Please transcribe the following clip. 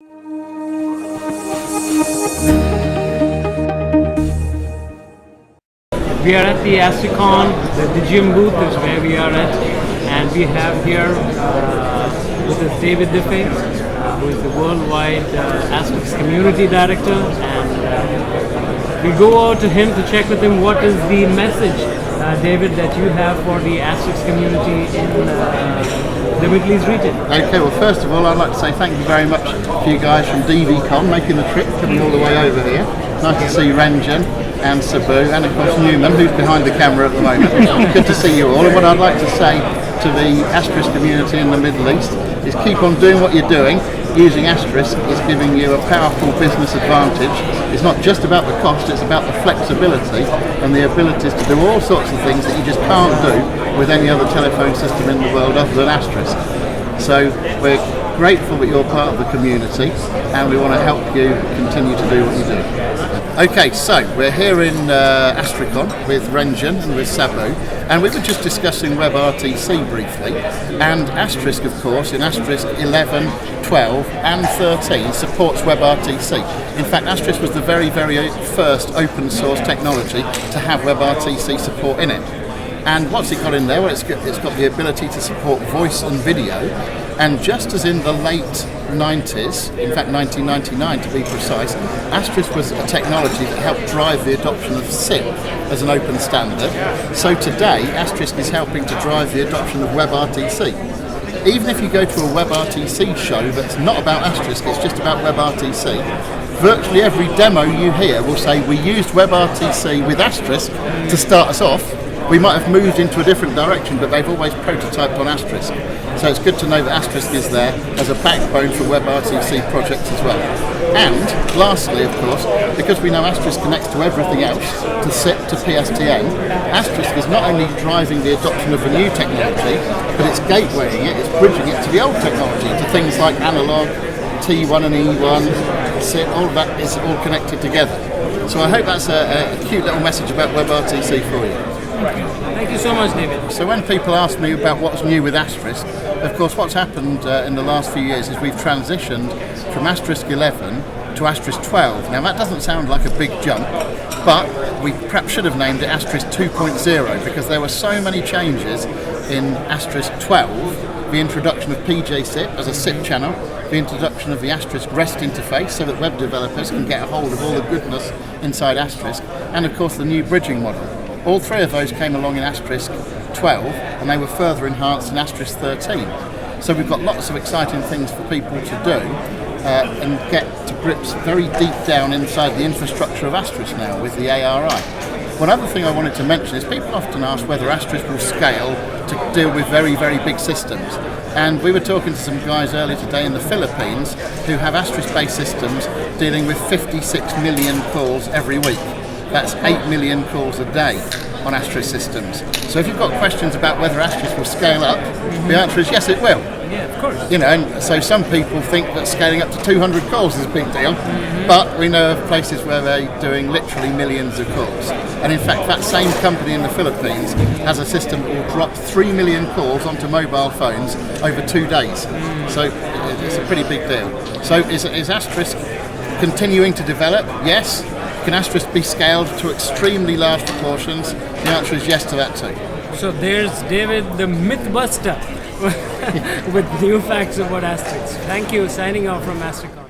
We are at the Astricon, the gym booth is where we are at, and we have here with us David Duffet, who is the worldwide Asterix community director, and we go out to him to check with him what is the message, David, that you have for the Asterix community in the Middle East region. Okay, well first of all I'd like to say thank you very much to you guys from DVCon making the trip, coming all the way over here. Nice to see Ranjan and Sabu and of course Newman, who's behind the camera at the moment. Good to see you all, and what I'd like to say to the Asterix community in the Middle East is keep on doing what you're doing. Using Asterix is giving you a powerful business advantage. It's not just about the cost, it's about the flexibility and the abilities to do all sorts of things that you just can't do with any other telephone system in the world other than Asterix. So we're grateful that you're part of the community and we want to help you continue to do what you do. Okay, so we're here in Astricon with Ranjan and with Sabu, and we were just discussing WebRTC briefly, and Asterisk, of course, in Asterisk 11, 12 and 13 supports WebRTC. In fact, Asterisk was the very first open source technology to have WebRTC support in it. And what's it got in there? Well, it's got the ability to support voice and video, and just as in the late 90s, in fact 1999 to be precise, Asterisk was a technology that helped drive the adoption of SIP as an open standard. So today, Asterisk is helping to drive the adoption of WebRTC. Even if you go to a WebRTC show that's not about Asterisk, it's just about WebRTC, virtually every demo you hear will say we used WebRTC with Asterisk to start us off. We might have moved into a different direction, but they've always prototyped on Asterisk. So it's good to know that Asterisk is there as a backbone for WebRTC projects as well. And lastly, of course, because we know Asterisk connects to everything else, to SIP, to PSTN, Asterisk is not only driving the adoption of the new technology, but it's gatewaying it, it's bridging it to the old technology, to things like analog, T1 and E1, SIP, all of that is all connected together. So I hope that's a cute little message about WebRTC for you. Thank you so much, David. So when people ask me about what's new with Asterisk, of course what's happened in the last few years is we've transitioned from Asterisk 11 to Asterisk 12. Now that doesn't sound like a big jump, but we perhaps should have named it Asterisk 2.0 because there were so many changes in Asterisk 12. The introduction of PJ-SIP as a SIP channel, the introduction of the Asterisk REST interface so that web developers can get a hold of all the goodness inside Asterisk, and of course the new bridging model. All three of those came along in Asterisk 12 and they were further enhanced in Asterisk 13. So we've got lots of exciting things for people to do and get to grips very deep down inside the infrastructure of Asterisk now with the ARI. One other thing I wanted to mention is people often ask whether Asterisk will scale to deal with very big systems. And we were talking to some guys earlier today in the Philippines who have Asterisk-based systems dealing with 56 million calls every week. That's 8 million calls a day on Asterisk systems. So if you've got questions about whether Asterisk will scale up, the answer is yes, it will. Yeah, of course. You know, and so some people think that scaling up to 200 calls is a big deal, but we know of places where they're doing literally millions of calls. And in fact, that same company in the Philippines has a system that will drop 3 million calls onto mobile phones over 2 days. So it's a pretty big deal. So is Asterisk continuing to develop? Yes. Can Asterisk be scaled to extremely large proportions? The answer is yes to that too. So there's David, the Mythbuster, with new facts about Asterisk. Thank you. Signing off from Astricon.